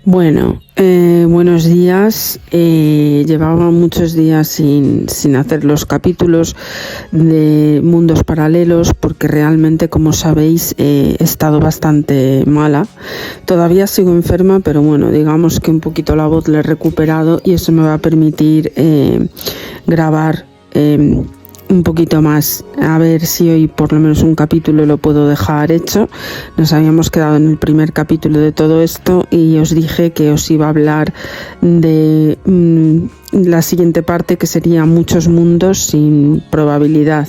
Buenos días. Llevaba muchos días sin hacer los capítulos de Mundos Paralelos porque realmente, como sabéis, he estado bastante mala. Todavía sigo enferma, pero bueno, digamos que un poquito la voz la he recuperado y eso me va a permitir grabar un poquito más, a ver si hoy por lo menos un capítulo lo puedo dejar hecho. Nos habíamos quedado en el primer capítulo de todo esto y os dije que os iba a hablar de la siguiente parte, que sería muchos mundos sin probabilidad.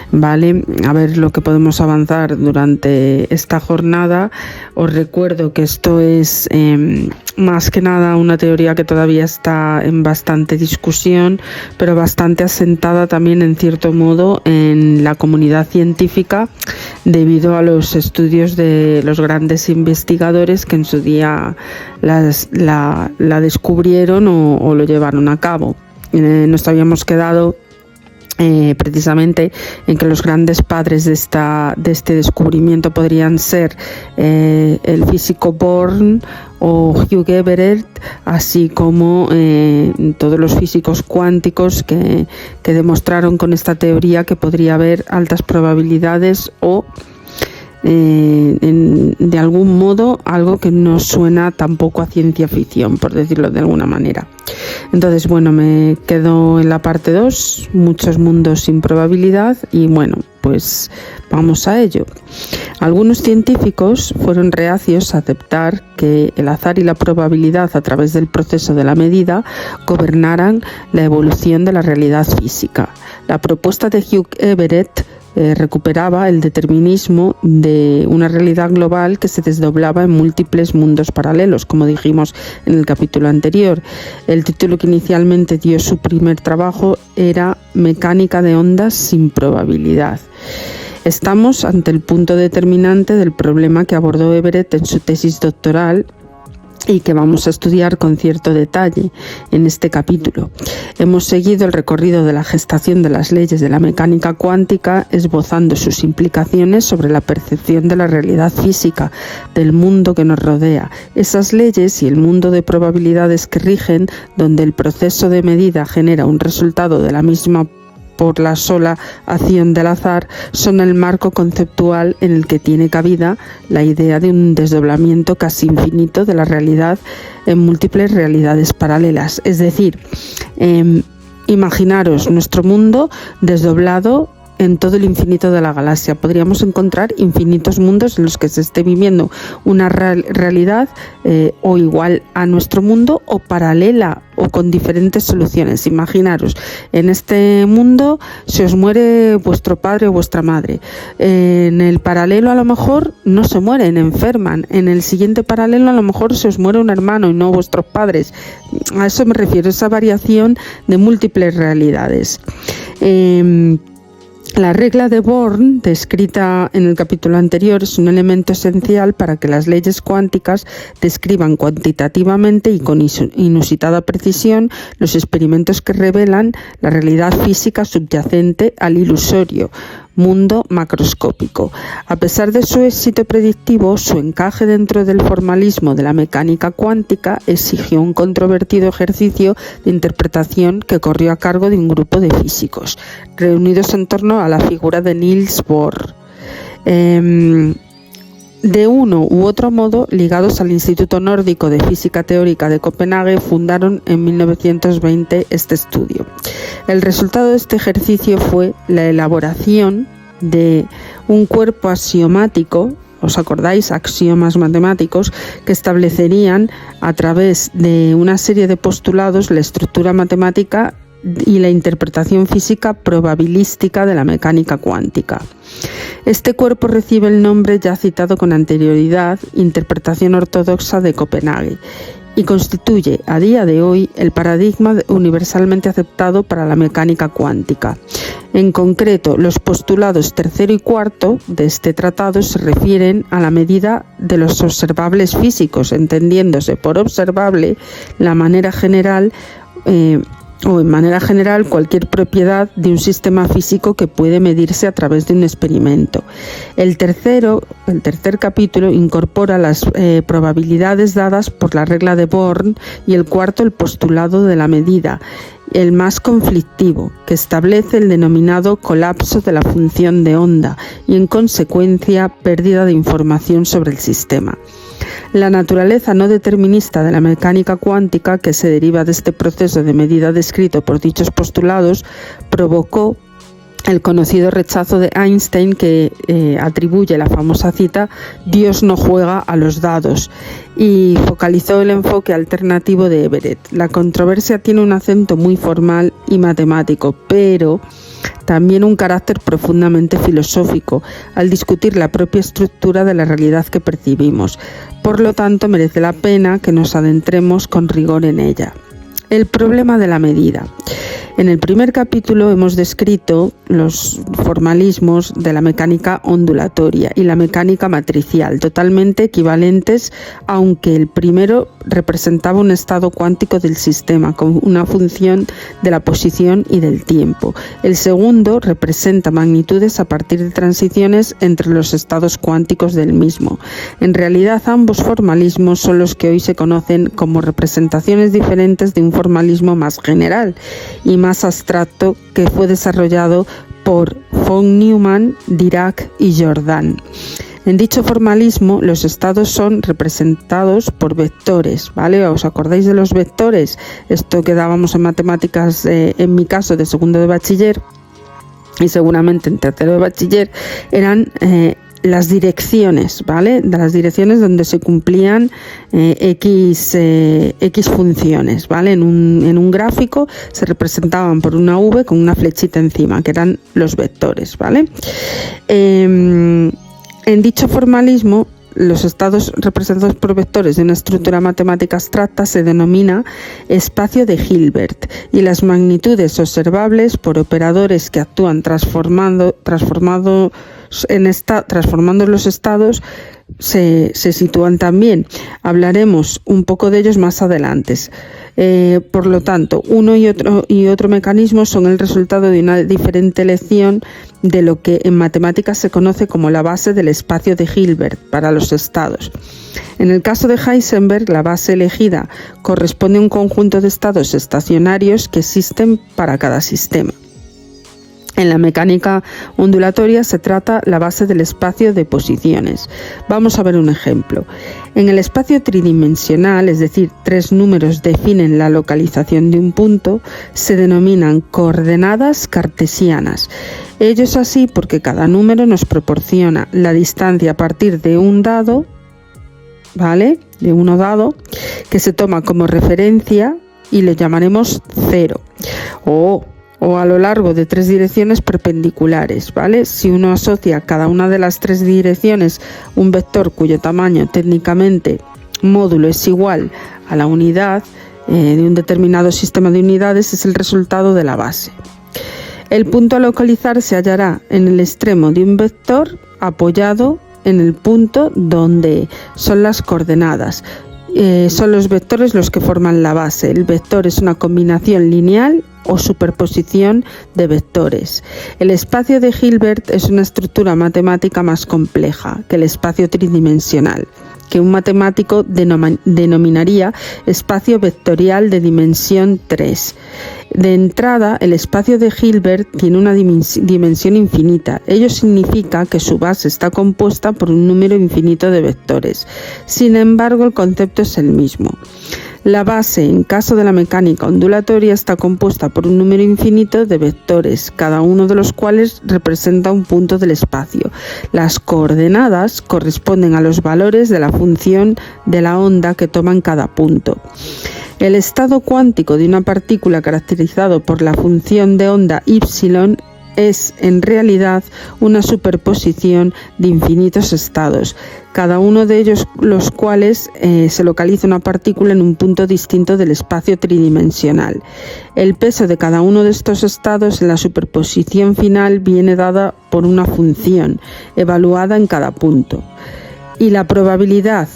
Vale, a ver lo que podemos avanzar durante esta jornada. Os recuerdo que esto es más que nada una teoría que todavía está en bastante discusión, pero bastante asentada también en cierto modo en la comunidad científica, debido a los estudios de los grandes investigadores que en su día la descubrieron o lo llevaron a cabo. Nos habíamos quedado precisamente en que los grandes padres de este descubrimiento podrían ser el físico Born o Hugh Everett, así como todos los físicos cuánticos que demostraron con esta teoría que podría haber altas probabilidades o de algún modo algo que no suena tampoco a ciencia ficción, por decirlo de alguna manera. Entonces, bueno, me quedo en la parte 2, muchos mundos sin probabilidad, y bueno, pues vamos a ello. Algunos científicos fueron reacios a aceptar que el azar y la probabilidad a través del proceso de la medida gobernaran la evolución de la realidad física. La propuesta de Hugh Everett recuperaba el determinismo de una realidad global que se desdoblaba en múltiples mundos paralelos, como dijimos en el capítulo anterior. El título que inicialmente dio su primer trabajo era Mecánica de ondas sin probabilidad. Estamos ante el punto determinante del problema que abordó Everett en su tesis doctoral y que vamos a estudiar con cierto detalle en este capítulo. Hemos seguido el recorrido de la gestación de las leyes de la mecánica cuántica, esbozando sus implicaciones sobre la percepción de la realidad física, del mundo que nos rodea, esas leyes y el mundo de probabilidades que rigen, donde el proceso de medida genera un resultado de la misma por la sola acción del azar, son el marco conceptual en el que tiene cabida la idea de un desdoblamiento casi infinito de la realidad en múltiples realidades paralelas. Es decir, imaginaros nuestro mundo desdoblado en todo el infinito de la galaxia. Podríamos encontrar infinitos mundos en los que se esté viviendo una realidad o igual a nuestro mundo o paralela o con diferentes soluciones. Imaginaros, en este mundo se os muere vuestro padre o vuestra madre. En el paralelo a lo mejor no se mueren, enferman. En el siguiente paralelo a lo mejor se os muere un hermano y no vuestros padres. A eso me refiero, esa variación de múltiples realidades. La regla de Born, descrita en el capítulo anterior, es un elemento esencial para que las leyes cuánticas describan cuantitativamente y con inusitada precisión los experimentos que revelan la realidad física subyacente al ilusorio mundo macroscópico. A pesar de su éxito predictivo, su encaje dentro del formalismo de la mecánica cuántica exigió un controvertido ejercicio de interpretación que corrió a cargo de un grupo de físicos, reunidos en torno a la figura de Niels Bohr. De uno u otro modo, ligados al Instituto Nórdico de Física Teórica de Copenhague, fundaron en 1920 este estudio. El resultado de este ejercicio fue la elaboración de un cuerpo axiomático, ¿os acordáis? Axiomas matemáticos que establecerían a través de una serie de postulados la estructura matemática y la interpretación física probabilística de la mecánica cuántica. Este cuerpo recibe el nombre ya citado con anterioridad, interpretación ortodoxa de Copenhague, y constituye a día de hoy el paradigma universalmente aceptado para la mecánica cuántica. En concreto, los postulados tercero y cuarto de este tratado se refieren a la medida de los observables físicos, entendiéndose por observable la manera general o en manera general cualquier propiedad de un sistema físico que puede medirse a través de un experimento. El tercer capítulo incorpora las probabilidades dadas por la regla de Born, y el cuarto el postulado de la medida, el más conflictivo, que establece el denominado colapso de la función de onda y en consecuencia pérdida de información sobre el sistema. La naturaleza no determinista de la mecánica cuántica, que se deriva de este proceso de medida descrito por dichos postulados, provocó el conocido rechazo de Einstein, que atribuye la famosa cita «Dios no juega a los dados», y focalizó el enfoque alternativo de Everett. La controversia tiene un acento muy formal y matemático, pero también un carácter profundamente filosófico, al discutir la propia estructura de la realidad que percibimos. Por lo tanto, merece la pena que nos adentremos con rigor en ella. El problema de la medida. En el primer capítulo hemos descrito los formalismos de la mecánica ondulatoria y la mecánica matricial, totalmente equivalentes, aunque el primero representaba un estado cuántico del sistema con una función de la posición y del tiempo. El segundo representa magnitudes a partir de transiciones entre los estados cuánticos del mismo. En realidad, ambos formalismos son los que hoy se conocen como representaciones diferentes de un formalismo más general y más abstracto que fue desarrollado por von Neumann, Dirac y Jordan. En dicho formalismo, los estados son representados por vectores, ¿vale? ¿Os acordáis de los vectores? Esto que dábamos en matemáticas, en mi caso, de segundo de bachiller y seguramente en tercero de bachiller, eran las direcciones, ¿vale? De las direcciones donde se cumplían X funciones, ¿vale? En un gráfico se representaban por una V con una flechita encima, que eran los vectores, ¿vale? En dicho formalismo, los estados representados por vectores de una estructura matemática abstracta se denomina espacio de Hilbert, y las magnitudes observables por operadores que actúan transformando los estados se sitúan también. Hablaremos un poco de ellos más adelante. Por lo tanto, uno y otro mecanismo son el resultado de una diferente elección de lo que en matemáticas se conoce como la base del espacio de Hilbert para los estados. En el caso de Heisenberg, la base elegida corresponde a un conjunto de estados estacionarios que existen para cada sistema. En la mecánica ondulatoria se trata la base del espacio de posiciones. Vamos a ver un ejemplo. En el espacio tridimensional, es decir, 3 números definen la localización de un punto, se denominan coordenadas cartesianas. Ello es así porque cada número nos proporciona la distancia a partir de un dado, ¿vale? De uno dado, que se toma como referencia y le llamaremos 0. O a lo largo de 3 direcciones perpendiculares, ¿vale? Si uno asocia a cada una de las 3 direcciones un vector cuyo tamaño técnicamente módulo es igual a la unidad de un determinado sistema de unidades, es el resultado de la base. El punto a localizar se hallará en el extremo de un vector apoyado en el punto donde son las coordenadas. Son los vectores los que forman la base. El vector es una combinación lineal o superposición de vectores. El espacio de Hilbert es una estructura matemática más compleja que el espacio tridimensional, que un matemático denominaría espacio vectorial de dimensión 3. De entrada, el espacio de Hilbert tiene una dimensión infinita. Ello significa que su base está compuesta por un número infinito de vectores. Sin embargo, el concepto es el mismo. La base, en caso de la mecánica ondulatoria, está compuesta por un número infinito de vectores, cada uno de los cuales representa un punto del espacio. Las coordenadas corresponden a los valores de la función de la onda que toma en cada punto. El estado cuántico de una partícula caracterizado por la función de onda y es en realidad una superposición de infinitos estados, cada uno de ellos los cuales se localiza una partícula en un punto distinto del espacio tridimensional. El peso de cada uno de estos estados en la superposición final viene dada por una función evaluada en cada punto, y la probabilidad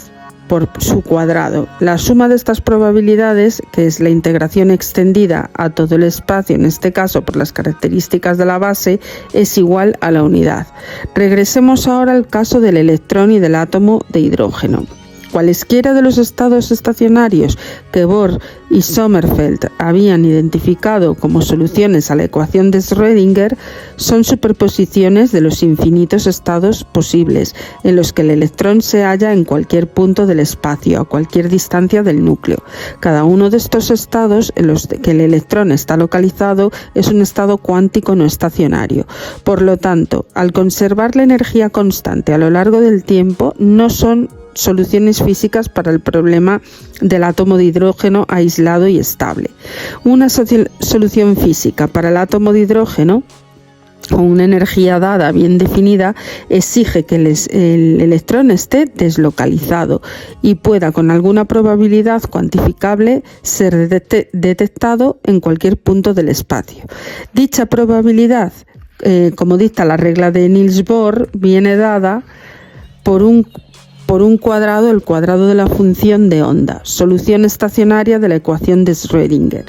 por su cuadrado. La suma de estas probabilidades, que es la integración extendida a todo el espacio, en este caso por las características de la base, es igual a la unidad. Regresemos ahora al caso del electrón y del átomo de hidrógeno. Cualesquiera de los estados estacionarios que Bohr y Sommerfeld habían identificado como soluciones a la ecuación de Schrödinger son superposiciones de los infinitos estados posibles en los que el electrón se halla en cualquier punto del espacio, a cualquier distancia del núcleo. Cada uno de estos estados en los que el electrón está localizado es un estado cuántico no estacionario. Por lo tanto, al conservar la energía constante a lo largo del tiempo, no son soluciones físicas para el problema del átomo de hidrógeno aislado y estable. Una solución física para el átomo de hidrógeno con una energía dada bien definida exige que el electrón esté deslocalizado y pueda con alguna probabilidad cuantificable ser detectado en cualquier punto del espacio. Dicha probabilidad, como dicta la regla de Niels Bohr, viene dada por un cuadrado, el cuadrado de la función de onda, solución estacionaria de la ecuación de Schrödinger.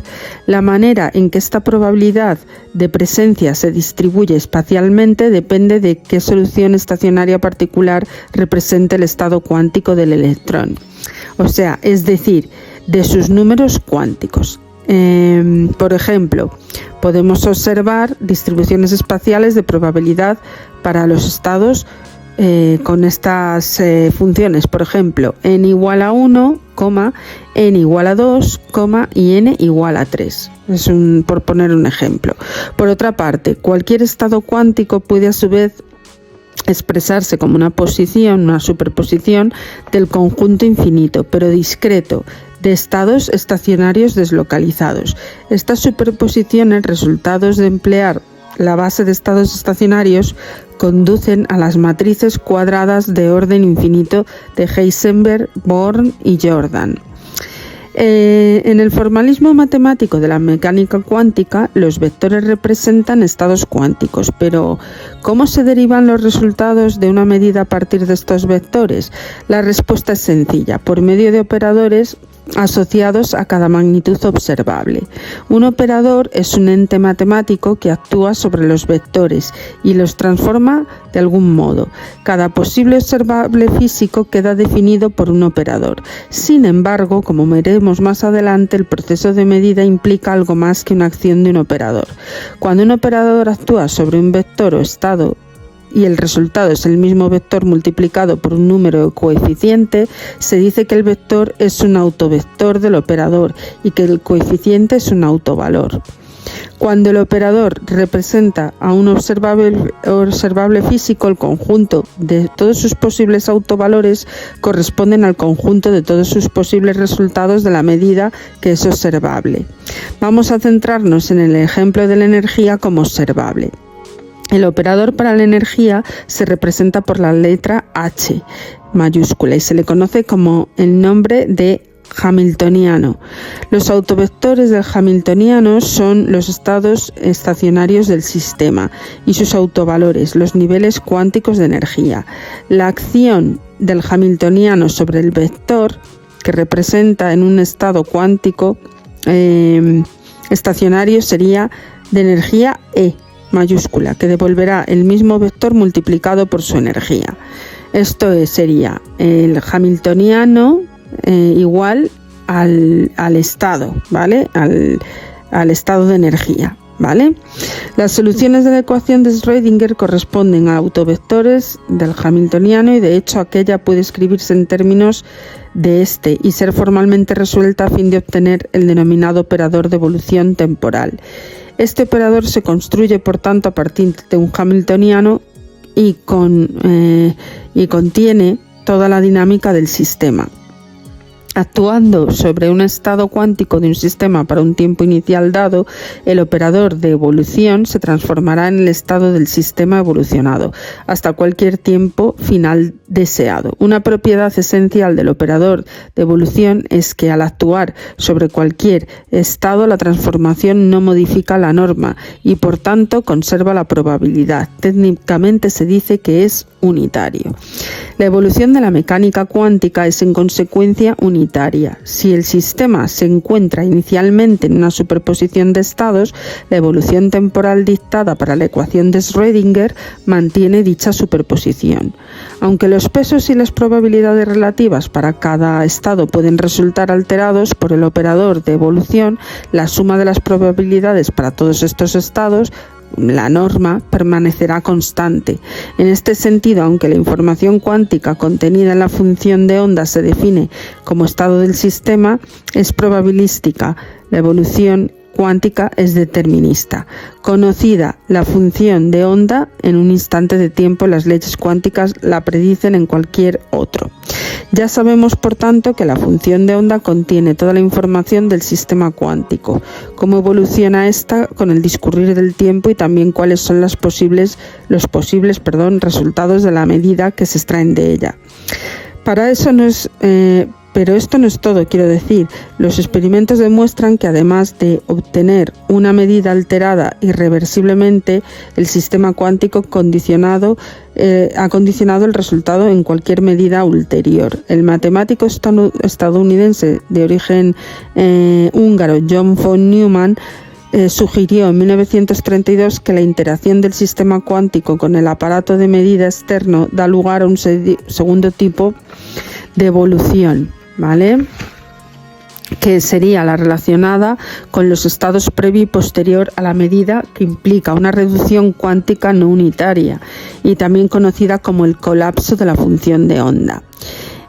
La manera en que esta probabilidad de presencia se distribuye espacialmente depende de qué solución estacionaria particular represente el estado cuántico del electrón. O sea, es decir, de sus números cuánticos. Por ejemplo, podemos observar distribuciones espaciales de probabilidad para los estados con estas funciones, por ejemplo, n igual a 1, n igual a 2, y n igual a 3. Por poner un ejemplo. Por otra parte, cualquier estado cuántico puede a su vez expresarse como una superposición del conjunto infinito, pero discreto, de estados estacionarios deslocalizados. Estas superposiciones, resultados de emplear la base de estados estacionarios, conducen a las matrices cuadradas de orden infinito de Heisenberg, Born y Jordan. En el formalismo matemático de la mecánica cuántica, los vectores representan estados cuánticos, pero ¿cómo se derivan los resultados de una medida a partir de estos vectores? La respuesta es sencilla, por medio de operadores asociados a cada magnitud observable. Un operador es un ente matemático que actúa sobre los vectores y los transforma de algún modo. Cada posible observable físico queda definido por un operador. Sin embargo, como veremos más adelante, el proceso de medida implica algo más que una acción de un operador. Cuando un operador actúa sobre un vector o estado y el resultado es el mismo vector multiplicado por un número coeficiente, se dice que el vector es un autovector del operador y que el coeficiente es un autovalor. Cuando el operador representa a un observable físico, el conjunto de todos sus posibles autovalores corresponden al conjunto de todos sus posibles resultados de la medida que es observable. Vamos a centrarnos en el ejemplo de la energía como observable. El operador para la energía se representa por la letra H mayúscula y se le conoce como el nombre de hamiltoniano. Los autovectores del hamiltoniano son los estados estacionarios del sistema y sus autovalores, los niveles cuánticos de energía. La acción del hamiltoniano sobre el vector que representa en un estado cuántico estacionario sería de energía E mayúscula, que devolverá el mismo vector multiplicado por su energía. Esto sería el hamiltoniano igual al estado, ¿vale? Al estado de energía, ¿vale? Las soluciones de la ecuación de Schrödinger corresponden a autovectores del hamiltoniano y de hecho aquella puede escribirse en términos de este y ser formalmente resuelta a fin de obtener el denominado operador de evolución temporal. Este operador se construye, por tanto, a partir de un hamiltoniano y contiene toda la dinámica del sistema. Actuando sobre un estado cuántico de un sistema para un tiempo inicial dado, el operador de evolución se transformará en el estado del sistema evolucionado hasta cualquier tiempo final deseado. Una propiedad esencial del operador de evolución es que al actuar sobre cualquier estado, la transformación no modifica la norma y por tanto conserva la probabilidad. Técnicamente se dice que es unitario. La evolución de la mecánica cuántica es en consecuencia unitaria. Si el sistema se encuentra inicialmente en una superposición de estados, la evolución temporal dictada para la ecuación de Schrödinger mantiene dicha superposición. Aunque los pesos y las probabilidades relativas para cada estado pueden resultar alterados por el operador de evolución, la suma de las probabilidades para todos estos estados, la norma, permanecerá constante. En este sentido, aunque la información cuántica contenida en la función de onda se define como estado del sistema, es probabilística. La evolución cuántica es determinista. Conocida la función de onda en un instante de tiempo, las leyes cuánticas la predicen en cualquier otro. Ya sabemos, por tanto, que la función de onda contiene toda la información del sistema cuántico, cómo evoluciona esta con el discurrir del tiempo y también cuáles son los posibles resultados de la medida que se extraen de ella. Pero esto no es todo, quiero decir. Los experimentos demuestran que además de obtener una medida alterada irreversiblemente, el sistema cuántico ha condicionado el resultado en cualquier medida ulterior. El matemático estadounidense de origen húngaro John von Neumann sugirió en 1932 que la interacción del sistema cuántico con el aparato de medida externo da lugar a un segundo tipo de evolución, ¿vale?, que sería la relacionada con los estados previo y posterior a la medida, que implica una reducción cuántica no unitaria y también conocida como el colapso de la función de onda.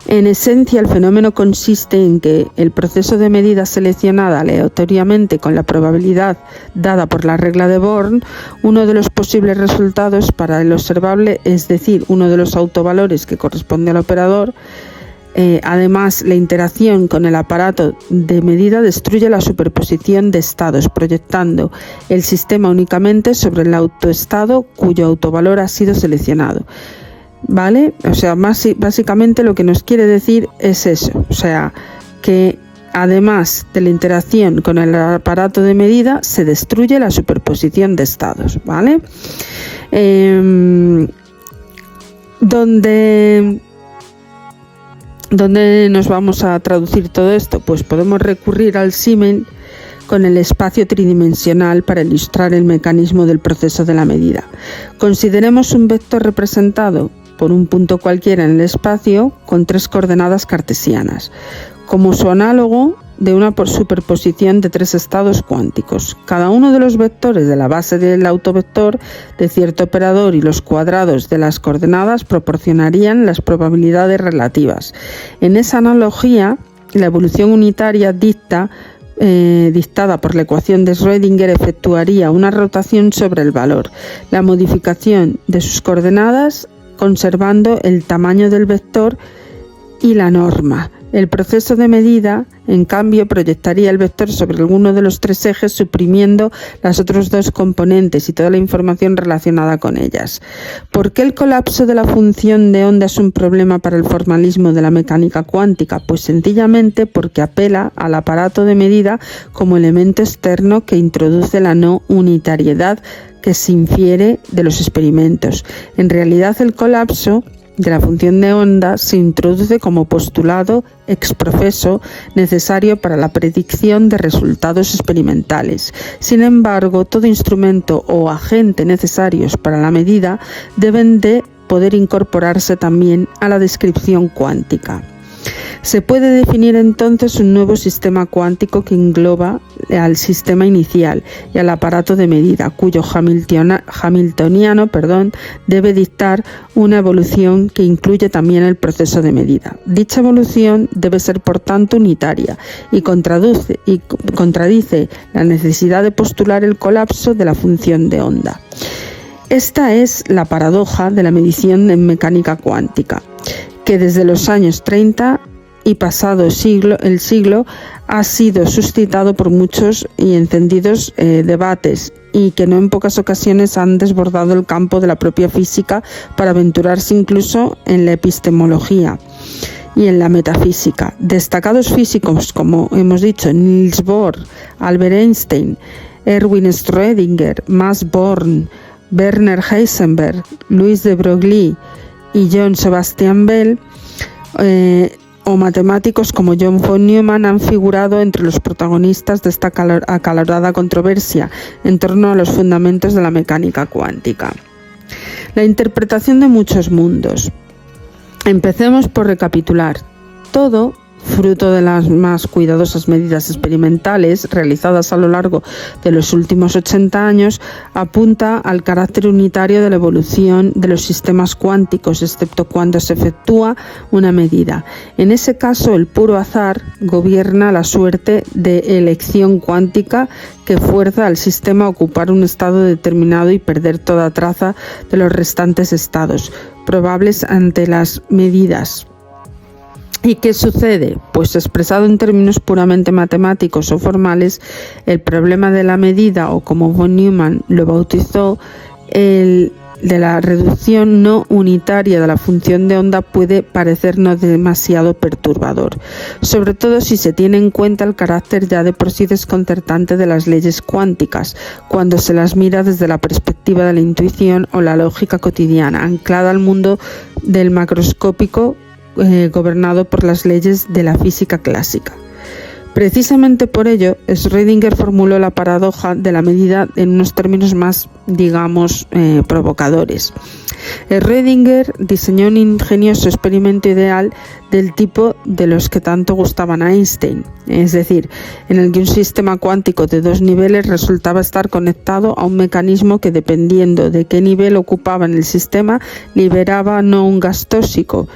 En esencia, el fenómeno consiste en que el proceso de medida seleccionada aleatoriamente con la probabilidad dada por la regla de Born, uno de los posibles resultados para el observable, es decir, uno de los autovalores que corresponde al operador. Además, la interacción con el aparato de medida destruye la superposición de estados, proyectando el sistema únicamente sobre el autoestado cuyo autovalor ha sido seleccionado. ¿Vale? O sea, básicamente lo que nos quiere decir es eso, o sea, que además de la interacción con el aparato de medida, se destruye la superposición de estados, ¿vale? ¿Dónde nos vamos a traducir todo esto? Pues podemos recurrir al símil con el espacio tridimensional para ilustrar el mecanismo del proceso de la medida. Consideremos un vector representado por un punto cualquiera en el espacio con 3 coordenadas cartesianas, como su análogo de una superposición de 3 estados cuánticos. Cada uno de los vectores de la base del autovector de cierto operador y los cuadrados de las coordenadas proporcionarían las probabilidades relativas. En esa analogía, la evolución unitaria dictada por la ecuación de Schrödinger efectuaría una rotación sobre el valor, la modificación de sus coordenadas conservando el tamaño del vector y la norma. El proceso de medida, en cambio, proyectaría el vector sobre alguno de los 3 ejes, suprimiendo las otras 2 componentes y toda la información relacionada con ellas. ¿Por qué el colapso de la función de onda es un problema para el formalismo de la mecánica cuántica? Pues sencillamente porque apela al aparato de medida como elemento externo que introduce la no unitariedad que se infiere de los experimentos. En realidad, el colapso de la función de onda se introduce como postulado ex professo necesario para la predicción de resultados experimentales. Sin embargo, todo instrumento o agente necesarios para la medida deben de poder incorporarse también a la descripción cuántica. Se puede definir entonces un nuevo sistema cuántico que engloba al sistema inicial y al aparato de medida, cuyo hamiltoniano debe dictar una evolución que incluye también el proceso de medida. Dicha evolución debe ser, por tanto, unitaria y contradice la necesidad de postular el colapso de la función de onda. Esta es la paradoja de la medición en mecánica cuántica, que desde los años 30 y pasado el siglo ha sido suscitado por muchos y encendidos debates, y que no en pocas ocasiones han desbordado el campo de la propia física para aventurarse incluso en la epistemología y en la metafísica. Destacados físicos, como hemos dicho, Niels Bohr, Albert Einstein, Erwin Schrödinger, Max Born, Werner Heisenberg, Louis de Broglie y John Sebastian Bell, o matemáticos como John von Neumann han figurado entre los protagonistas de esta acalorada controversia en torno a los fundamentos de la mecánica cuántica. La interpretación de muchos mundos. Empecemos por recapitular. Todo, fruto de las más cuidadosas medidas experimentales realizadas a lo largo de los últimos 80 años, apunta al carácter unitario de la evolución de los sistemas cuánticos, excepto cuando se efectúa una medida. En ese caso, el puro azar gobierna la suerte de elección cuántica que fuerza al sistema a ocupar un estado determinado y perder toda traza de los restantes estados probables ante las medidas. ¿Y qué sucede? Pues expresado en términos puramente matemáticos o formales, el problema de la medida, o como von Neumann lo bautizó, el de la reducción no unitaria de la función de onda, puede parecernos demasiado perturbador, sobre todo si se tiene en cuenta el carácter ya de por sí desconcertante de las leyes cuánticas, cuando se las mira desde la perspectiva de la intuición o la lógica cotidiana, anclada al mundo del macroscópico, gobernado por las leyes de la física clásica. Precisamente por ello, Schrödinger formuló la paradoja de la medida en unos términos más, digamos, provocadores. Schrödinger diseñó un ingenioso experimento ideal del tipo de los que tanto gustaban a Einstein, es decir, en el que un sistema cuántico de dos niveles resultaba estar conectado a un mecanismo que, dependiendo de qué nivel ocupaba en el sistema, liberaba no un gas tóxico.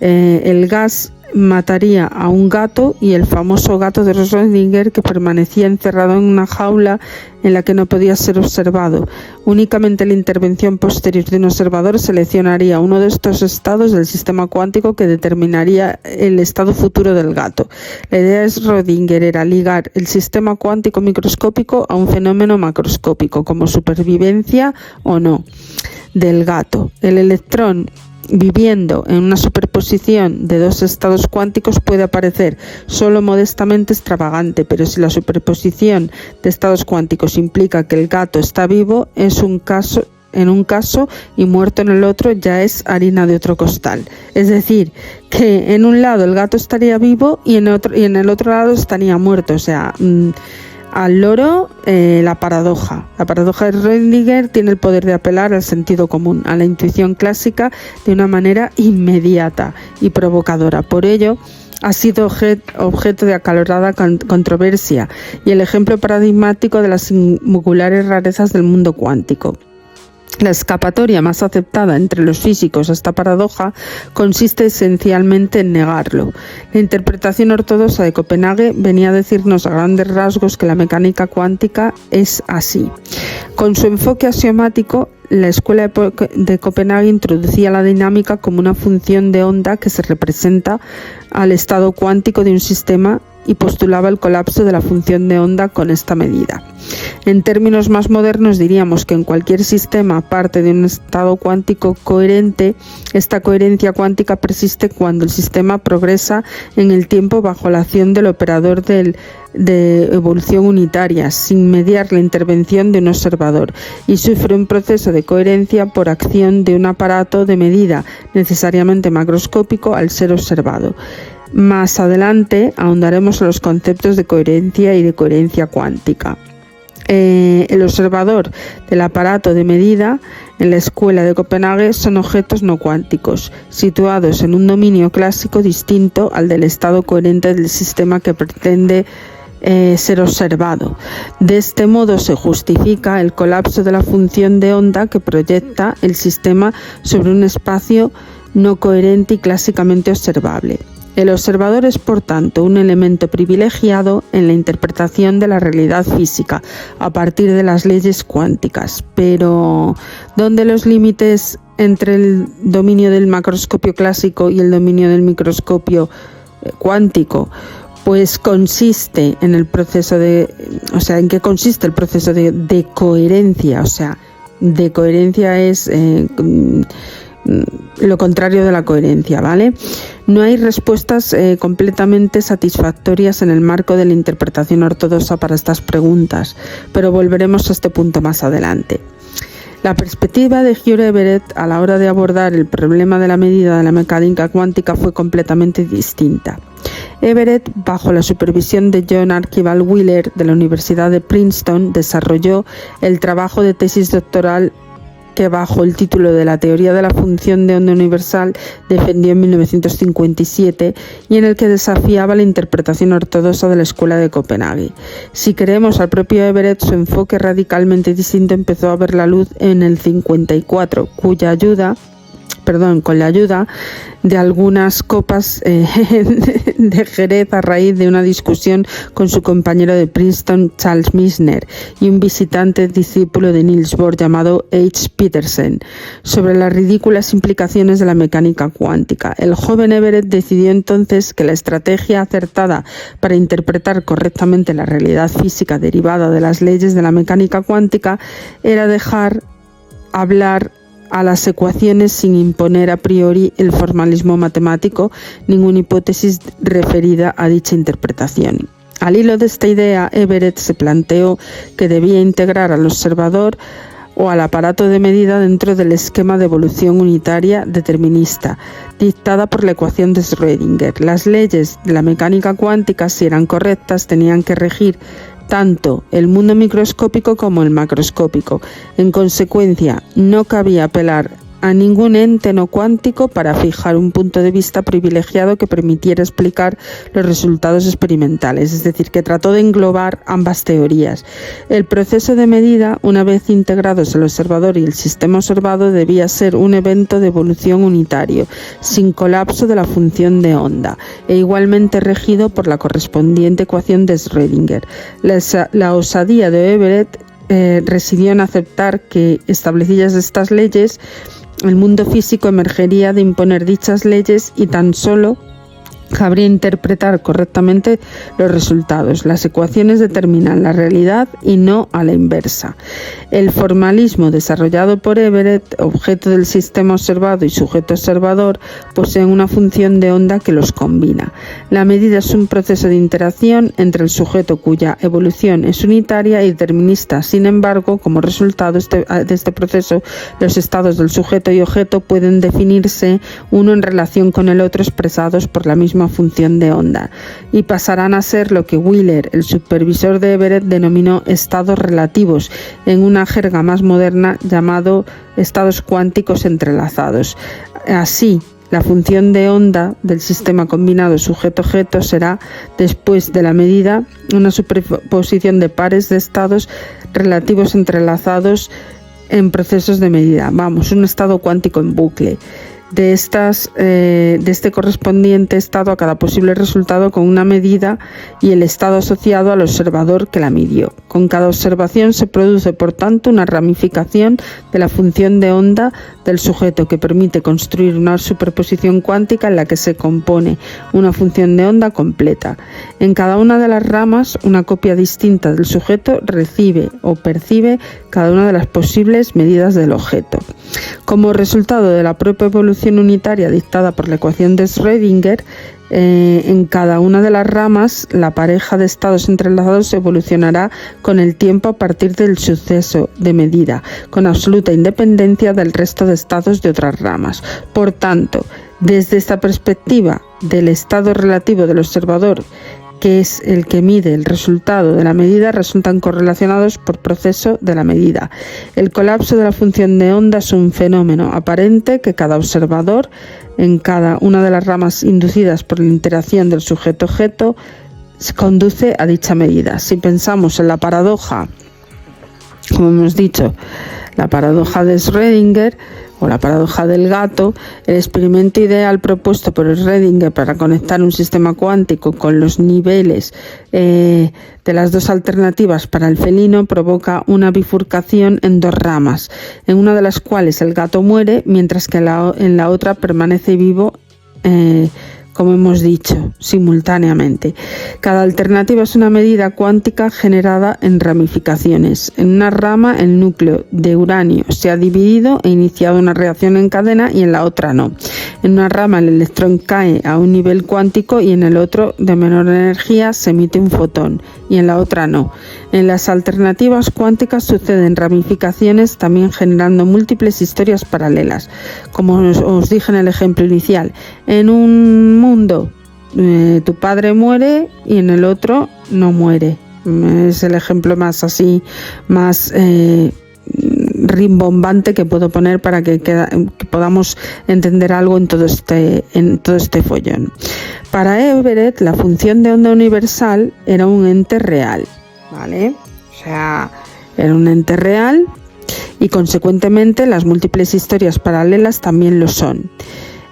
El gas mataría a un gato, y el famoso gato de Schrödinger, que permanecía encerrado en una jaula en la que no podía ser observado. Únicamente la intervención posterior de un observador seleccionaría uno de estos estados del sistema cuántico que determinaría el estado futuro del gato. La idea de Schrödinger era ligar el sistema cuántico microscópico a un fenómeno macroscópico, como supervivencia o no del gato. El electrón, viviendo en una superposición de dos estados cuánticos, puede parecer solo modestamente extravagante, pero si la superposición de estados cuánticos implica que el gato está vivo en un caso y muerto en el otro, ya es harina de otro costal. Es decir, que en un lado el gato estaría vivo y en el otro lado estaría muerto. O sea, al loro, la paradoja. La paradoja de Schrödinger tiene el poder de apelar al sentido común, a la intuición clásica, de una manera inmediata y provocadora. Por ello, ha sido objeto de acalorada controversia y el ejemplo paradigmático de las singulares rarezas del mundo cuántico. La escapatoria más aceptada entre los físicos a esta paradoja consiste esencialmente en negarlo. La interpretación ortodoxa de Copenhague venía a decirnos a grandes rasgos que la mecánica cuántica es así. Con su enfoque axiomático, la escuela de Copenhague introducía la dinámica como una función de onda que se representa al estado cuántico de un sistema y postulaba el colapso de la función de onda con esta medida. En términos más modernos diríamos que en cualquier sistema parte de un estado cuántico coherente. Esta coherencia cuántica persiste cuando el sistema progresa en el tiempo bajo la acción del operador de evolución unitaria, sin mediar la intervención de un observador, y sufre un proceso de coherencia por acción de un aparato de medida necesariamente macroscópico al ser observado. Más adelante ahondaremos en los conceptos de coherencia y de coherencia cuántica. El observador del aparato de medida en la escuela de Copenhague son objetos no cuánticos, situados en un dominio clásico distinto al del estado coherente del sistema que pretende ser observado. De este modo se justifica el colapso de la función de onda que proyecta el sistema sobre un espacio no coherente y clásicamente observable. El observador es, por tanto, un elemento privilegiado en la interpretación de la realidad física a partir de las leyes cuánticas. Pero, ¿dónde los límites entre el dominio del macroscopio clásico y el dominio del microscopio cuántico, pues consiste en el proceso ¿en qué consiste el proceso de coherencia? O sea, de coherencia es lo contrario de la coherencia, ¿vale? No hay respuestas completamente satisfactorias en el marco de la interpretación ortodoxa para estas preguntas, pero volveremos a este punto más adelante. La perspectiva de Hugh Everett a la hora de abordar el problema de la medida de la mecánica cuántica fue completamente distinta. Everett, bajo la supervisión de John Archibald Wheeler de la Universidad de Princeton, desarrolló el trabajo de tesis doctoral que bajo el título de la teoría de la función de onda universal defendió en 1957 y en el que desafiaba la interpretación ortodoxa de la Escuela de Copenhague. Si creemos al propio Everett, su enfoque radicalmente distinto empezó a ver la luz en el 54, con la ayuda de algunas copas de Jerez a raíz de una discusión con su compañero de Princeton, Charles Misner, y un visitante discípulo de Niels Bohr llamado H. Petersen, sobre las ridículas implicaciones de la mecánica cuántica. El joven Everett decidió entonces que la estrategia acertada para interpretar correctamente la realidad física derivada de las leyes de la mecánica cuántica era dejar hablar a las ecuaciones sin imponer a priori el formalismo matemático, ninguna hipótesis referida a dicha interpretación. Al hilo de esta idea, Everett se planteó que debía integrar al observador o al aparato de medida dentro del esquema de evolución unitaria determinista, dictada por la ecuación de Schrödinger. Las leyes de la mecánica cuántica, si eran correctas, tenían que regir tanto el mundo microscópico como el macroscópico. En consecuencia, no cabía apelar a ningún ente no cuántico para fijar un punto de vista privilegiado que permitiera explicar los resultados experimentales, es decir, que trató de englobar ambas teorías. El proceso de medida, una vez integrados el observador y el sistema observado, debía ser un evento de evolución unitario, sin colapso de la función de onda, e igualmente regido por la correspondiente ecuación de Schrödinger. La osadía de Everett residió en aceptar que, establecidas estas leyes, el mundo físico emergería de imponer dichas leyes y tan solo cabría interpretar correctamente los resultados. Las ecuaciones determinan la realidad y no a la inversa. El formalismo desarrollado por Everett, objeto del sistema observado y sujeto observador, posee una función de onda que los combina. La medida es un proceso de interacción entre el sujeto cuya evolución es unitaria y determinista. Sin embargo, como resultado de este proceso, los estados del sujeto y objeto pueden definirse uno en relación con el otro expresados por la misma función de onda, y pasarán a ser lo que Wheeler, el supervisor de Everett, denominó estados relativos, en una jerga más moderna llamado estados cuánticos entrelazados. Así, la función de onda del sistema combinado sujeto-objeto será, después de la medida, una superposición de pares de estados relativos entrelazados en procesos de medida. Un estado cuántico en bucle. De este correspondiente estado a cada posible resultado con una medida y el estado asociado al observador que la midió. Con cada observación se produce, por tanto, una ramificación de la función de onda del sujeto que permite construir una superposición cuántica en la que se compone una función de onda completa. En cada una de las ramas, una copia distinta del sujeto recibe o percibe cada una de las posibles medidas del objeto. Como resultado de la propia evolución unitaria dictada por la ecuación de Schrödinger, en cada una de las ramas la pareja de estados entrelazados evolucionará con el tiempo a partir del suceso de medida, con absoluta independencia del resto de estados de otras ramas. Por tanto, desde esta perspectiva del estado relativo del observador, que es el que mide el resultado de la medida, resultan correlacionados por proceso de la medida. El colapso de la función de onda es un fenómeno aparente que cada observador, en cada una de las ramas inducidas por la interacción del sujeto-objeto, conduce a dicha medida. Si pensamos en la paradoja, como hemos dicho, la paradoja de Schrödinger o la paradoja del gato, el experimento ideal propuesto por Schrödinger para conectar un sistema cuántico con los niveles de las dos alternativas para el felino provoca una bifurcación en dos ramas, en una de las cuales el gato muere, mientras que en la otra permanece vivo como hemos dicho, simultáneamente. Cada alternativa es una medida cuántica generada en ramificaciones. En una rama, el núcleo de uranio se ha dividido e iniciado una reacción en cadena y en la otra no. En una rama, el electrón cae a un nivel cuántico y en el otro, de menor energía, se emite un fotón y en la otra no. En las alternativas cuánticas suceden ramificaciones, también generando múltiples historias paralelas. Como os dije en el ejemplo inicial, en un mundo tu padre muere y en el otro no muere. Es el ejemplo más así, más rimbombante que puedo poner para que podamos entender algo en todo este follón. Para Everett, la función de onda universal era un ente real, ¿vale? O sea, era un ente real y consecuentemente las múltiples historias paralelas también lo son.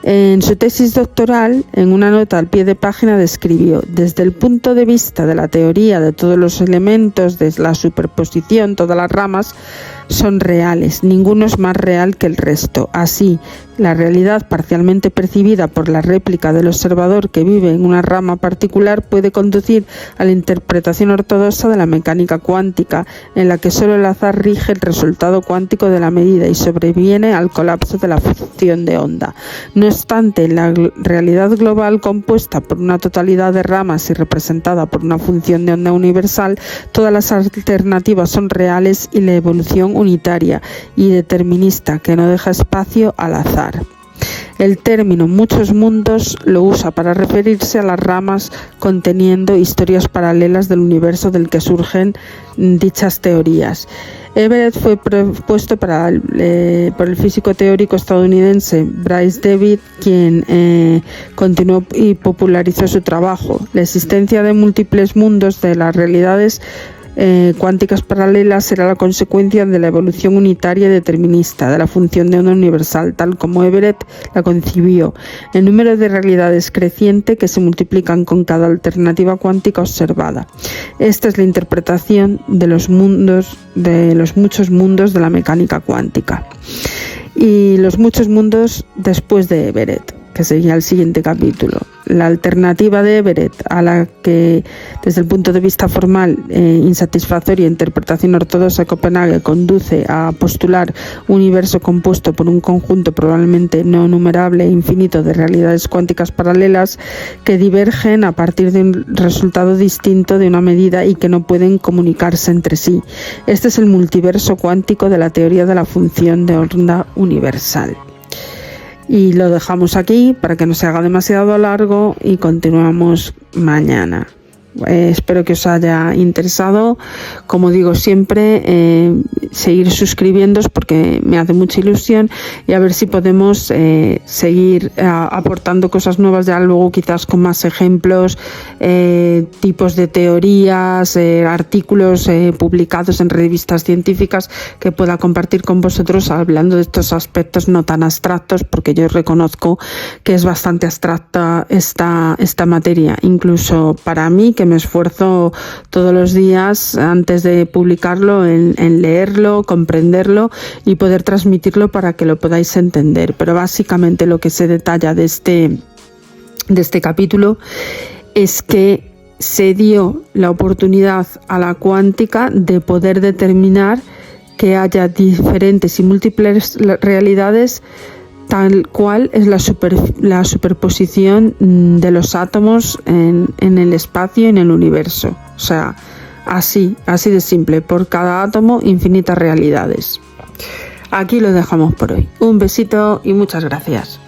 En su tesis doctoral, en una nota al pie de página, describió: desde el punto de vista de la teoría de todos los elementos de la superposición, todas las ramas son reales, ninguno es más real que el resto. Así, la realidad parcialmente percibida por la réplica del observador que vive en una rama particular puede conducir a la interpretación ortodoxa de la mecánica cuántica, en la que solo el azar rige el resultado cuántico de la medida y sobreviene al colapso de la función de onda. No obstante, la realidad global, compuesta por una totalidad de ramas y representada por una función de onda universal, todas las alternativas son reales y la evolución unitaria y determinista que no deja espacio al azar. El término muchos mundos lo usa para referirse a las ramas conteniendo historias paralelas del universo del que surgen dichas teorías. Everett fue propuesto por el físico teórico estadounidense Bryce David, quien continuó y popularizó su trabajo. La existencia de múltiples mundos de las realidades cuánticas paralelas será la consecuencia de la evolución unitaria y determinista de la función de onda universal, tal como Everett la concibió. El número de realidades creciente que se multiplican con cada alternativa cuántica observada. Esta es la interpretación de los muchos mundos de la mecánica cuántica. Y los muchos mundos después de Everett, que sería el siguiente capítulo. La alternativa de Everett, a la que desde el punto de vista formal insatisfactoria interpretación ortodoxa de Copenhague conduce a postular un universo compuesto por un conjunto probablemente no numerable e infinito de realidades cuánticas paralelas que divergen a partir de un resultado distinto de una medida y que no pueden comunicarse entre sí. Este es el multiverso cuántico de la teoría de la función de onda universal. Y lo dejamos aquí para que no se haga demasiado largo y continuamos mañana. Espero que os haya interesado. Como digo siempre, seguir suscribiéndoos porque me hace mucha ilusión y a ver si podemos seguir aportando cosas nuevas, ya luego quizás con más ejemplos, tipos de teorías, artículos publicados en revistas científicas que pueda compartir con vosotros hablando de estos aspectos no tan abstractos, porque yo reconozco que es bastante abstracta esta materia, incluso para mí, que me esfuerzo todos los días antes de publicarlo en leerlo, comprenderlo y poder transmitirlo para que lo podáis entender. Pero básicamente lo que se detalla de este capítulo es que se dio la oportunidad a la cuántica de poder determinar que haya diferentes y múltiples realidades, tal cual es la superposición de los átomos en el espacio y en el universo. O sea, así de simple, por cada átomo infinitas realidades. Aquí lo dejamos por hoy. Un besito y muchas gracias.